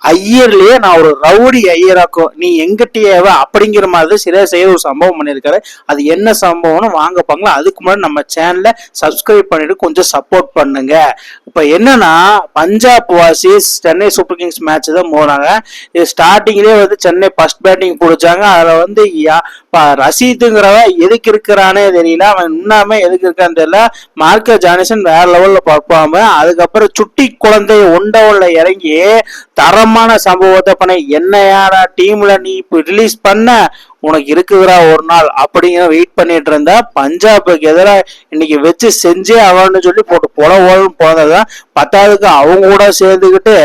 ஐயர்லயே நான் ஒரு ரவுடி ஐயராக்கும் நீ எங்கிட்டேவ அப்படிங்கிற மாதிரி சிறேஷ் ஐயர் ஒரு சம்பவம் பண்ணியிருக்காரு. அது என்ன சம்பவம்னு வாங்க பாங்களா. அதுக்கு முன்னாடி நம்ம சேனலை சப்ஸ்கிரைப் பண்ணிட்டு கொஞ்சம் சப்போர்ட் பண்ணுங்க. இப்ப என்னன்னா Punjab versus Chennai Super Kings match தான் போனாங்க. இது ஸ்டார்டிங்லேயே வந்து சென்னை ஃபர்ஸ்ட் பேட்டிங் பிடிச்சாங்க. அதுல வந்து ரசீதுங்கிறவ எதுக்கு இருக்கிறானே தெரியல, அவன் இன்னமே எதுக்கு இருக்கான்னு தெரியல. மார்க்கஸ் ஜானிசன் வேற லெவல்ல பார்ப்பாம அதுக்கப்புறம் சுட்டி குழந்தை ஒண்டவுல இறங்கி தரமான சம்பவத்தை பண்ண. என்ன யாரா டீம்ல நீ இப்ப ரிலீஸ் பண்ண, உனக்கு இருக்குதுரா ஒரு நாள் அப்படிங்கிற வெயிட் பண்ணிட்டு இருந்தா பஞ்சாபுக்கு எதிராக இன்னைக்கு வச்சு செஞ்சே அவன்னு சொல்லி போட்டு பொலவோன்னு போனதுதான். பத்தாவதுக்கு அவங்க கூட சேர்ந்துக்கிட்டு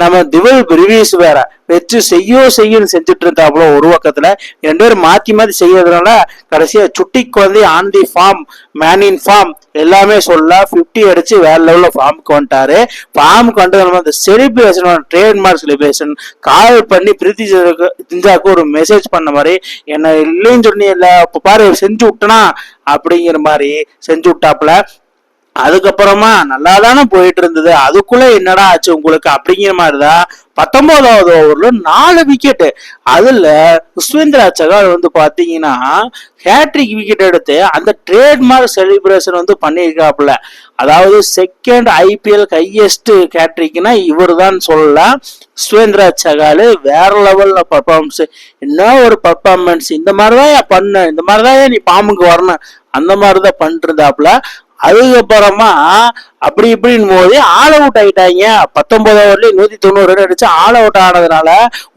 நம்ம திவில் பிரிவிஸ் வேற வச்சு செய்யும் செஞ்சுட்டு இருந்தாப்புல. ஒரு பக்கத்துல ரெண்டு பேரும் மாத்தி மாத்தி செய்யறதுனால கடைசியா சுட்டி குழந்தை on the farm man in farm எல்லாமே சொல்ல 50 அடிச்சு வேற லெவல்ல ஃபார்முக்கு வந்துட்டாரு. ஃபார்முக்கு வந்து நம்ம அந்த செலிப்ரேஷன் ட்ரேட்மார்க் செலிப்ரேஷன் கால் பண்ணி பிரீத்தி ஜிஞ்சாக்கு ஒரு மெசேஜ் பண்ண மாதிரி, என்ன இல்லைன்னு சொன்னி இல்ல இப்ப பாரு செஞ்சு விட்டனா அப்படிங்கிற மாதிரி செஞ்சு விட்டாப்புல. அதுக்கப்புறமா நல்லா தானே போயிட்டு இருந்தது, அதுக்குள்ள என்னடா ஆச்சு உங்களுக்கு அப்படிங்கிற மாதிரிதான் 19வது ஓவர்ல 4 விக்கெட். அதுல யுஸ்வேந்திரா சகால் வந்து பாத்தீங்கன்னா ஹேட்ரிக் விக்கெட் எடுத்து அந்த ட்ரேட்மார்க் செலிப்ரேஷன் வந்து பண்ணியிருக்காப்புல. அதாவது செகண்ட் ஐபிஎல் ஹையஸ்ட் ஹேட்ரிக்னா இவர் தான் சொல்லலாம். யுஸ்வேந்திரா சகால் வேற லெவல்ல பர்ஃபார்மன்ஸ். என்ன ஒரு பர்ஃபார்மன்ஸ், இந்த மாதிரிதான் பண்ண, இந்த மாதிரிதான் நீ பாம்புக்கு வரணும், அந்த மாதிரிதான் பண்ணிட்டு இருந்தாப்புல. அதுக்கப்புறமா அப்படி இப்படின்னு போது ஆல் அவுட் ஆயிட்டாங்க. 19 ஓவர்லயே 190 ரன் அடிச்சு ஆல் அவுட் ஆனதுனால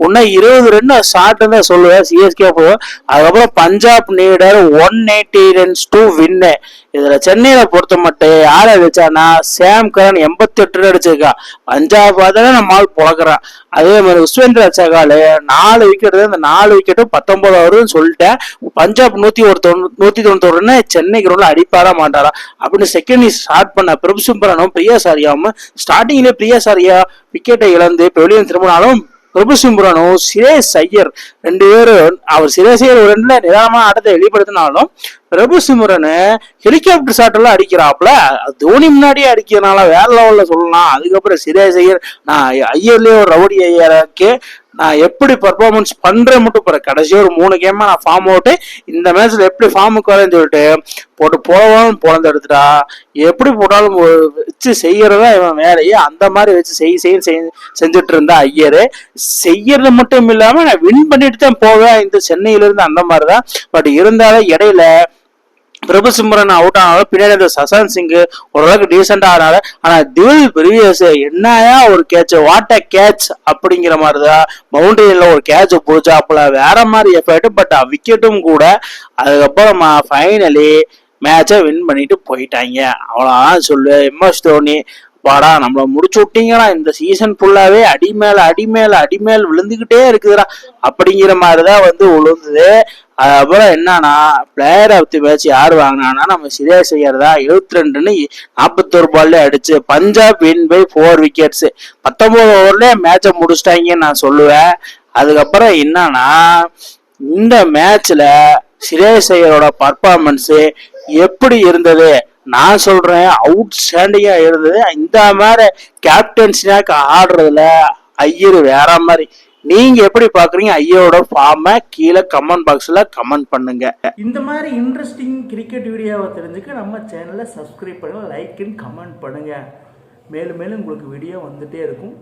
இன்னும் 20 ரன் ஷார்ட்னு தான் சொல்லுவேன் சிஎஸ்கே போகும். அதுக்கப்புறம் பஞ்சாப் நீடர் 180 ரன்ஸ் டு வின்னு. இதுல சென்னையில பொறுத்த மட்டும் யாரை வச்சானா சாம் கரன் 88 ரன் அடிச்சிருக்கா. பஞ்சாப் தானே நம்ம ஆள் பொழக்கிறான். அதே மாதிரி யுஸ்வேந்திரா சகால் 4 விக்கெட், இந்த 4 விக்கெட்டும் 19 ஓவர்னு சொல்லிட்டேன். பஞ்சாப் 191 ரன், சென்னை கிரௌண்ட்ல அடிப்பாரா மாட்டாரா அப்படின்னு செகண்ட் ஸ்டார்ட் பண்ண பிரபு சிம்ரனும் பிரியா சாரியாவும் ஸ்டார்டிங்லேயே பிரியா சாரியா விக்கெட்டை இழந்து பெவிலியன் திரும்பினாலும் பிரபு சிம்ரனும் சிரேஷ் ஐயர் 2 பேரும் அவர் சிரேஷ் ஐயர் 2 நிதானமா ஆட்டத்தை வெளிப்படுத்தினாலும் பிரபு சிம்ரனு ஹெலிகாப்டர் ஷாட் எல்லாம் அடிக்கிறாப்ல. தோனி முன்னாடியே அடிக்கிறதுனால வேற லெவல்ல சொல்லலாம். அதுக்கப்புறம் சிரேஷ் ஐயர் நான் ஐயர்லயே ஒரு ரவுடி ஐயருக்கு நான் எப்படி பர்ஃபார்மன்ஸ் பண்றேன் மட்டும் போற. கடைசி ஒரு 3 கேமா நான் ஃபார்ம் அவுட்டு, இந்த மேட்ச்ல எப்படி ஃபார்முக்கு வரேன்னு சொல்லிட்டு போட்டு போவான்னு பொழந்து எடுத்துட்டா. எப்படி போட்டாலும் வச்சு செய்யறதா இவன் வேலையே. அந்த மாதிரி வச்சு செஞ்சுட்டு இருந்தா ஐயரு. செய்யறது மட்டும் இல்லாம நான் வின் பண்ணிட்டு தான் போவேன் இந்த சென்னையில இருந்து, அந்த மாதிரிதான். பட் இருந்தாலும் இடையில பிரபு சிம்ரன் அவுட் ஆனாலும் பின்னாடி அந்த சசாந்த் சிங் ஓரளவுக்கு டீசெண்டா ஆனாரு. ஆனா திவில் பிரிவியஸ் என்னயா ஒரு கேட்ச், வாட் அ கேட்ச் அப்படிங்கிற மாதிரிதான். பவுண்டரியில ஒரு கேட்ச் பிடிச்சாப்புல வேற மாதிரி எஃபெக்ட். பட் விக்கெட்டும் கூட. அதுக்கப்புறம் ஃபைனலி மேட்சை வின் பண்ணிட்டு போயிட்டாங்க. அவ்வளவுதான் சொல்லு. எம்எஸ் தோனி பாடா நம்மள முடிச்சு விட்டீங்கன்னா, இந்த சீசன் ஃபுல்லாவே அடிமேல விழுந்துகிட்டே இருக்குதுடா அப்படிங்கிற மாதிரிதான் வந்து விழுந்தது. அதுக்கப்புறம் என்னன்னா பிளேயர் ஆஃப் தி மேட்ச் யார் வாங்கினான்னா நம்ம சிரேஷ் ஐயர் தான். 72ன்னு 41 பால்ல அடிச்சு பஞ்சாப் வின் பை 4 விக்கெட்ஸ். 19 ஓவர்ல மேட்சை முடிச்சிட்டாங்கன்னு நான் சொல்லுவேன். அதுக்கப்புறம் என்னன்னா இந்த மேட்ச்ல சிரேஷ் ஐயரோட பர்ஃபார்மன்ஸ் எப்படி இருந்தது நான் சொல்றேன், அவுட் ஸ்டாண்டிங்கா இருந்தது. இந்த மாதிரி கேப்டன்சினாக்கு ஆடுறதுல ஐயர் வேற மாதிரி. நீங்க எப்படி பாக்குறீங்க ஐயோட ஃபார்மை கீழே கமெண்ட் பாக்ஸ்ல கமெண்ட் பண்ணுங்க. இந்த மாதிரி இன்ட்ரெஸ்டிங் கிரிக்கெட் வீடியோவை தெரிஞ்சுக்க நம்ம சேனலை சப்ஸ்கிரைப் பண்ணுங்க, லைக் அண்ட் கமெண்ட் பண்ணுங்க. மேலும் மேலும் உங்களுக்கு வீடியோ வந்துட்டே இருக்கும்.